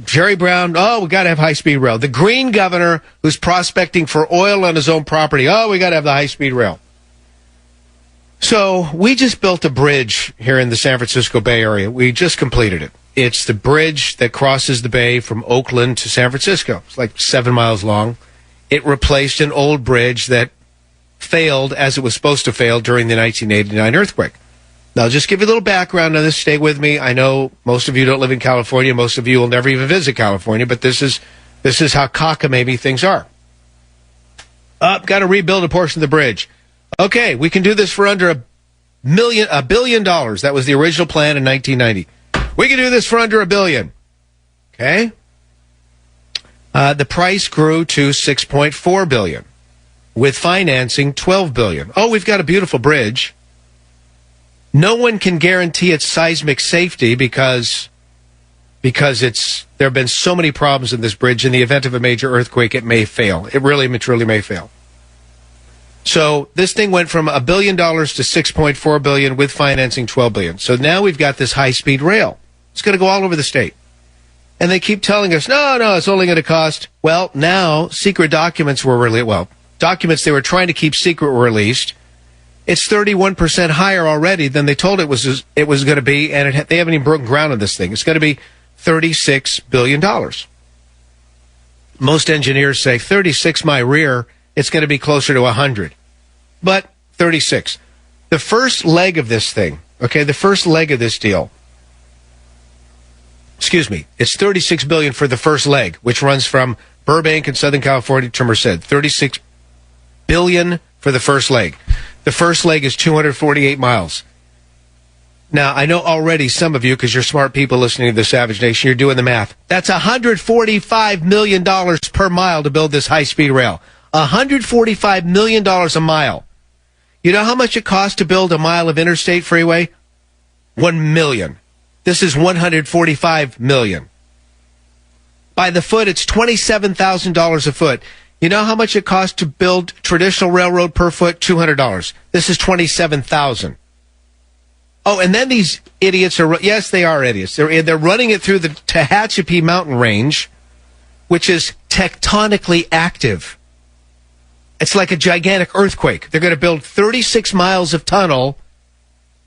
Jerry Brown, we got to have high-speed rail. The Green governor who's prospecting for oil on his own property, we got to have the high-speed rail. So we just built a bridge here in the San Francisco Bay Area. We just completed it. It's the bridge that crosses the bay from Oakland to San Francisco. It's like 7 miles long. It replaced an old bridge that failed as it was supposed to fail during the 1989 earthquake. Now, I'll just give you a little background on this. Stay with me. I know most of you don't live in California. Most of you will never even visit California, but this is how cockamamie things are. Got to rebuild a portion of the bridge. Okay, we can do this for under $1 billion. That was the original plan in 1990. We can do this for under $1 billion. Okay? The price grew to $6.4 billion. With financing, $12 billion. We've got a beautiful bridge. No one can guarantee its seismic safety because there have been so many problems in this bridge. In the event of a major earthquake, it may fail. It really, truly may fail. So this thing went from $1 billion to $6.4 billion with financing $12 billion. So now we've got this high-speed rail. It's going to go all over the state. And they keep telling us, no, it's only going to cost. Well, now secret documents documents they were trying to keep secret were released. It's 31% higher already than they told it was going to be, and they haven't even broken ground on this thing. It's going to be $36 billion. Most engineers say 36 my rear, it's going to be closer to 100. But 36. The first leg of this thing, the first leg of this deal, it's $36 billion for the first leg, which runs from Burbank in Southern California to Merced. $36 billion for the first leg. The first leg is 248 miles. Now, I know already some of you, because you're smart people listening to the Savage Nation, you're doing the math. That's $145 million per mile to build this high-speed rail. $145 million a mile. You know how much it costs to build a mile of interstate freeway? $1 million. This is $145 million. By the foot, it's $27,000 a foot. You know how much it costs to build traditional railroad per foot? $200. This is $27,000. And then these idiots yes, they are idiots. They're running it through the Tehachapi mountain range, which is tectonically active. It's like a gigantic earthquake. They're going to build 36 miles of tunnel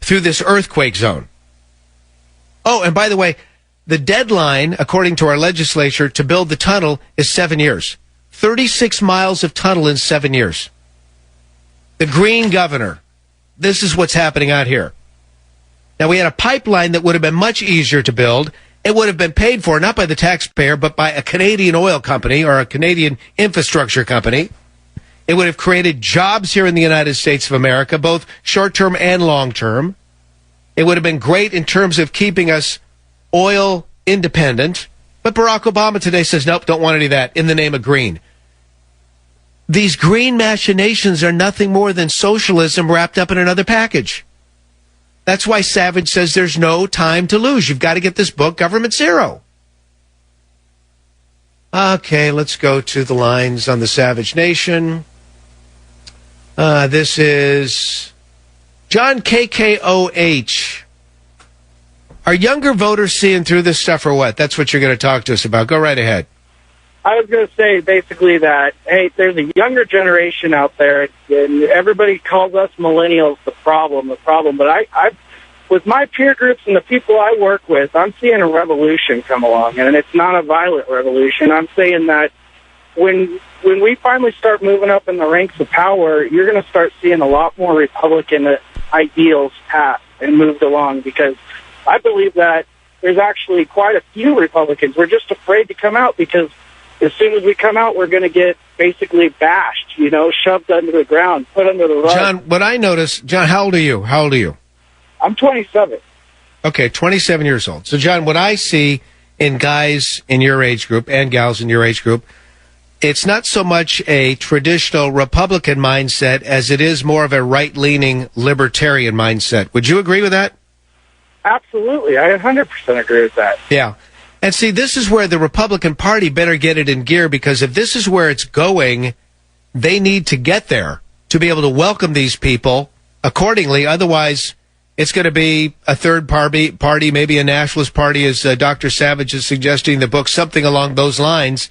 through this earthquake zone. And by the way, the deadline, according to our legislature, to build the tunnel is 7 years. 36 miles of tunnel in 7 years. The Green governor. This is what's happening out here. Now, we had a pipeline that would have been much easier to build. It would have been paid for, not by the taxpayer, but by a Canadian oil company or a Canadian infrastructure company. It would have created jobs here in the United States of America, both short-term and long-term. It would have been great in terms of keeping us oil independent. But Barack Obama today says, nope, don't want any of that in the name of green. These green machinations are nothing more than socialism wrapped up in another package. That's why Savage says there's no time to lose. You've got to get this book, Government Zero. Okay, let's go to the lines on the Savage Nation. This is John KKOH. Are younger voters seeing through this stuff or what? That's what you're going to talk to us about. Go right ahead. I was going to say basically that, hey, there's a younger generation out there, and everybody calls us millennials the problem. But I with my peer groups and the people I work with, I'm seeing a revolution come along, and it's not a violent revolution. I'm saying that when we finally start moving up in the ranks of power, you're going to start seeing a lot more Republican ideals passed and moved along, because I believe that there's actually quite a few Republicans. We're just afraid to come out, because as soon as we come out, we're going to get basically bashed, shoved under the ground, put under the rug. John, what I noticed, John, how old are you? I'm 27. Okay, 27 years old. So, John, what I see in guys in your age group and gals in your age group, it's not so much a traditional Republican mindset as it is more of a right-leaning libertarian mindset. Would you agree with that? Absolutely. I 100% agree with that. Yeah. And see, this is where the Republican Party better get it in gear, because if this is where it's going, they need to get there to be able to welcome these people accordingly. Otherwise, It's going to be a third party, maybe a nationalist party, as Dr. Savage is suggesting in the book, something along those lines,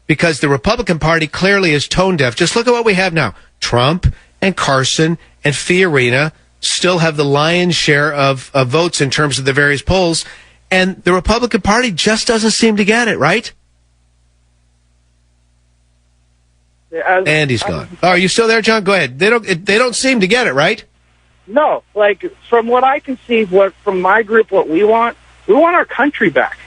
because the Republican Party clearly is tone deaf. Just look at what we have now. Trump and Carson and Fiorina still have the lion's share of votes in terms of the various polls, and the Republican Party just doesn't seem to get it, right? And he's gone. Oh, are you still there, John? Go ahead. They don't seem to get it, right? No, like from what I can see, from my group, what we want our country back.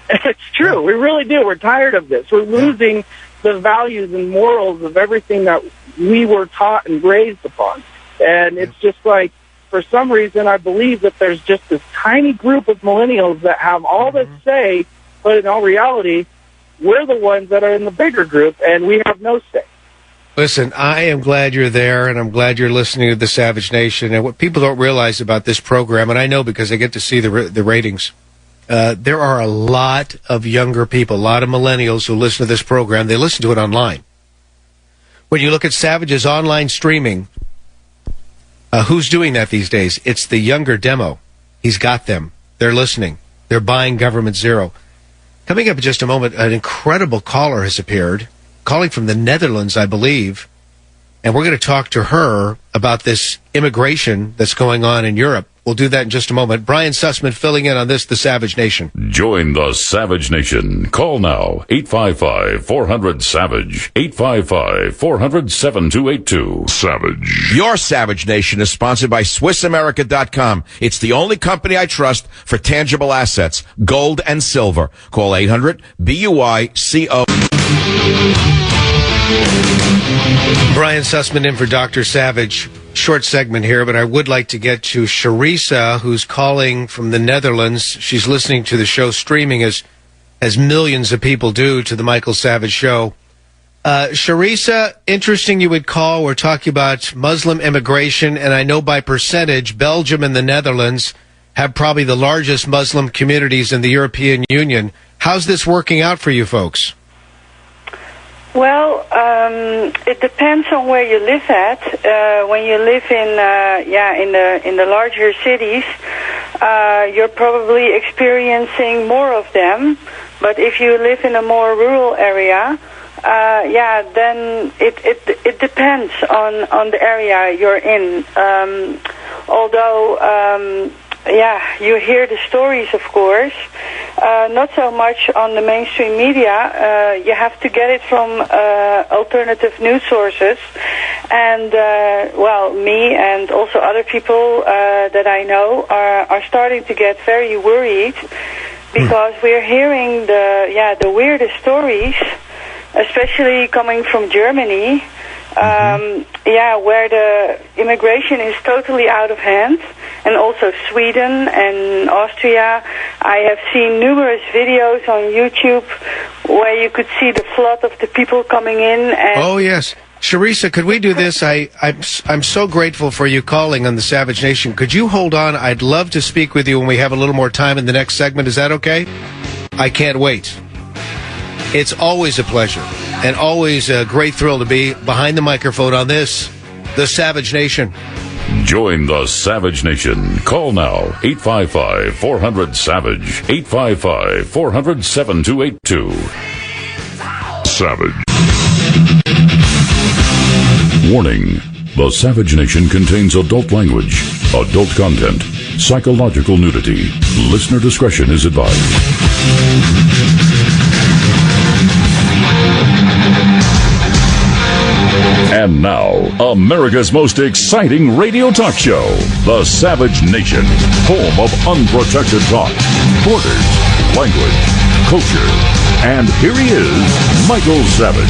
It's true. We really do. We're tired of this. We're losing the values and morals of everything that we were taught and raised upon. And it's just like, for some reason, I believe that there's just this tiny group of millennials that have all this say, but in all reality, we're the ones that are in the bigger group, and we have no say. Listen, I am glad you're there, and I'm glad you're listening to the Savage Nation. And what people don't realize about this program, and I know because I get to see the ratings, there are a lot of younger people, a lot of millennials who listen to this program. They listen to it online. When you look at Savage's online streaming, who's doing that these days? It's the younger demo. He's got them. They're listening. They're buying Government Zero. Coming up in just a moment, an incredible caller has appeared, calling from the Netherlands, I believe, and we're going to talk to her about this immigration that's going on in Europe. We'll do that in just a moment. Brian Sussman filling in on this, The Savage Nation. Join the Savage Nation. Call now, 855-400-SAVAGE, 855-400-7282. Savage. Your Savage Nation is sponsored by SwissAmerica.com. It's the only company I trust for tangible assets, gold and silver. Call 800-BUICO. Brian Sussman in for Dr. Savage. Short segment here, but I would like to get to Sharisa, who's calling from the Netherlands. She's listening to the show streaming as millions of people do to the Michael Savage Show. Sharisa, interesting you would call. We're talking about Muslim immigration, and I know by percentage, Belgium and the Netherlands have probably the largest Muslim communities in the European Union. How's this working out for you folks? Well, it depends on where you live at. When you live in the larger cities, you're probably experiencing more of them. But if you live in a more rural area, then it depends on the area you're in. You hear the stories, of course. Not so much on the mainstream media. You have to get it from alternative news sources. And, me and also other people that I know are starting to get very worried because we're hearing the weirdest stories, especially coming from Germany, where the immigration is totally out of hand, and also Sweden and Austria. I have seen numerous videos on YouTube where you could see the flood of the people coming in. And oh, yes. Sharisa, could we do this? I'm so grateful for you calling on the Savage Nation. Could you hold on? I'd love to speak with you when we have a little more time in the next segment. Is that okay? I can't wait. It's always a pleasure and always a great thrill to be behind the microphone on this, the Savage Nation. Join the Savage Nation. Call now, 855-400-SAVAGE, 855-400-7282. Savage. Warning. The Savage Nation contains adult language, adult content, psychological nudity. Listener discretion is advised. And now, America's most exciting radio talk show, The Savage Nation, home of unprotected talk, borders, language, culture. And here he is, Michael Savage.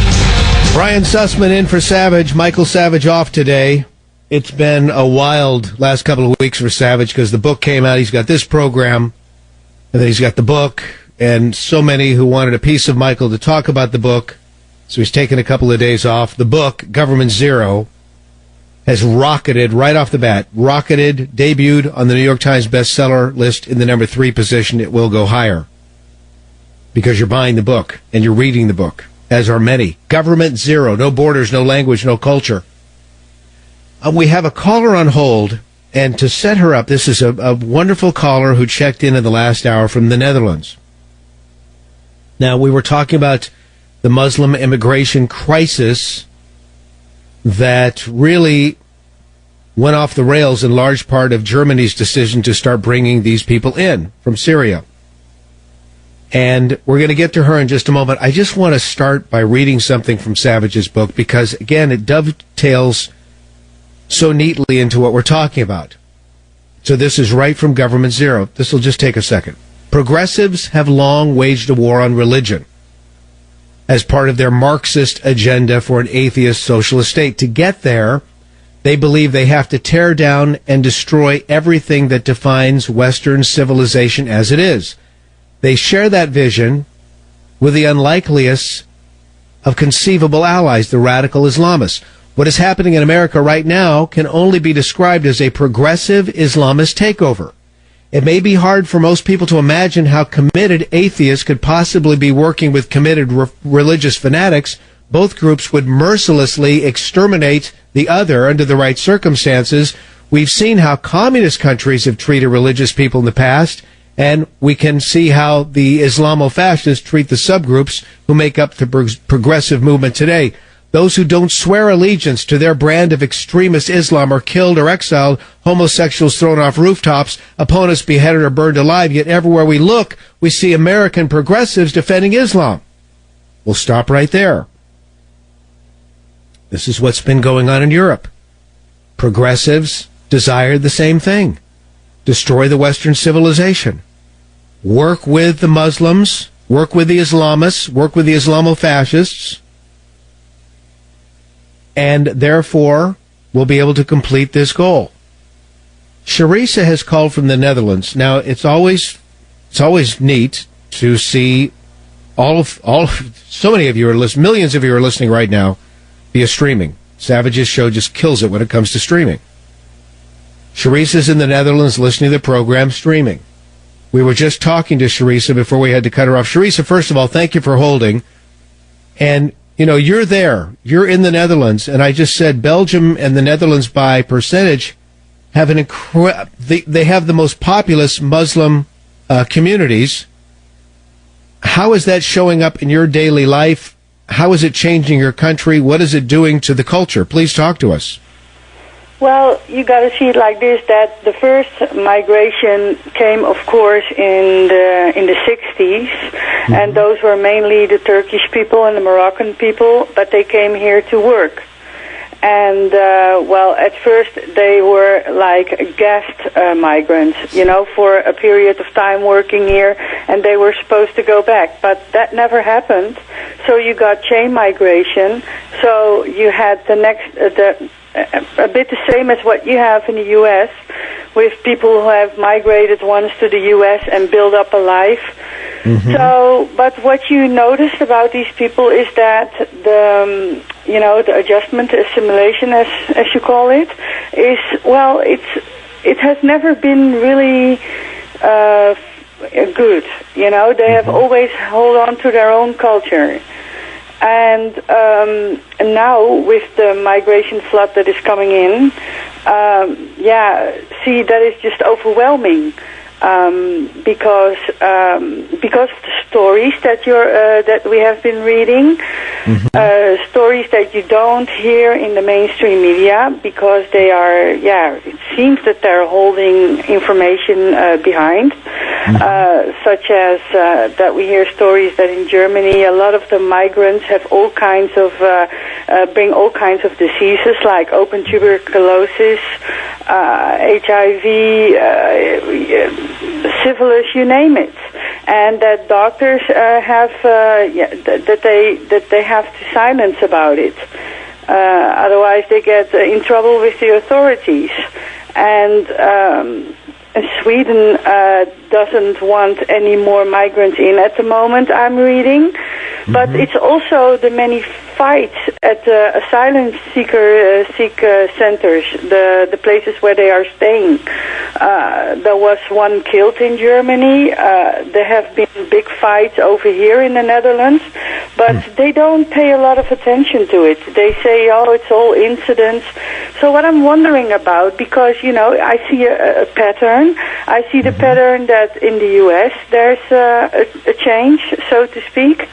Brian Sussman in for Savage. Michael Savage off today. It's been a wild last couple of weeks for Savage because the book came out. He's got this program, and then he's got the book, and so many who wanted a piece of Michael to talk about the book. So he's taken a couple of days off. The book, Government Zero, has rocketed right off the bat. Debuted on the New York Times bestseller list in the number 3 position. It will go higher because you're buying the book and you're reading the book, as are many. Government Zero, no borders, no language, no culture. We have a caller on hold, And to set her up, this is a wonderful caller who checked in the last hour from the Netherlands. Now, we were talking about the Muslim immigration crisis that really went off the rails in large part of Germany's decision to start bringing these people in from Syria. And we're going to get to her in just a moment. I just want to start by reading something from Savage's book because, again, it dovetails so neatly into what we're talking about. So this is right from Government Zero. This will just take a second. Progressives have long waged a war on religion as part of their Marxist agenda for an atheist socialist state. To get there, they believe they have to tear down and destroy everything that defines Western civilization as it is. They share that vision with the unlikeliest of conceivable allies, the radical Islamists. What is happening in America right now can only be described as a progressive Islamist takeover. It may be hard for most people to imagine how committed atheists could possibly be working with committed religious fanatics. Both groups would mercilessly exterminate the other under the right circumstances. We've seen how communist countries have treated religious people in the past, and we can see how the Islamofascists treat the subgroups who make up the progressive movement today. Those who don't swear allegiance to their brand of extremist Islam are killed or exiled, homosexuals thrown off rooftops, opponents beheaded or burned alive, yet everywhere we look, we see American progressives defending Islam. We'll stop right there. This is what's been going on in Europe. Progressives desire the same thing. Destroy the Western civilization. Work with the Muslims, work with the Islamists, work with the Islamofascists, and therefore will be able to complete this goal. Sharisa has called from the Netherlands. Now, it's always neat to see so many of you are listening, millions of you are listening right now via streaming. Savage's show just kills it when it comes to streaming. Sharisa's in the Netherlands listening to the program streaming. We were just talking to Sharisa before we had to cut her off. Sharisa, first of all, thank you for holding. And, you know, you're there. You're in the Netherlands. And I just said Belgium and the Netherlands by percentage have they have the most populous Muslim communities. How is that showing up in your daily life? How is it changing your country? What is it doing to the culture? Please talk to us. Well, you got to see it like this: that the first migration came, of course, in the 60s, and those were mainly the Turkish people and the Moroccan people, but they came here to work. And well, at first they were like guest migrants, you know, for a period of time working here, and they were supposed to go back, but that never happened. So you got chain migration. So you had a bit the same as what you have in the U.S., with people who have migrated once to the U.S. and build up a life. Mm-hmm. So, but what you noticed about these people is that the adjustment, assimilation, as you call it, is, well, it has never been really good. You know, they have always hold on to their own culture. And now with the migration flood that is coming in, that is just overwhelming, because of the stories that we have been reading, stories that you don't hear in the mainstream media, because they are, it seems that they're holding information behind, such as that we hear stories that in Germany a lot of the migrants have all kinds of bring all kinds of diseases like open tuberculosis, HIV, syphilis, you name it, and that doctors have that they have to silence about it. Otherwise, they get in trouble with the authorities. And Sweden doesn't want any more migrants in at the moment, I'm reading. But it's also the many fights at the asylum seeker centers, the places where they are staying. There was one killed in Germany. There have been big fights over here in the Netherlands. But they don't pay a lot of attention to it. They say, oh, it's all incidents. So what I'm wondering about, because, I see a pattern. I see the pattern that in the U.S. there's a change, so to speak.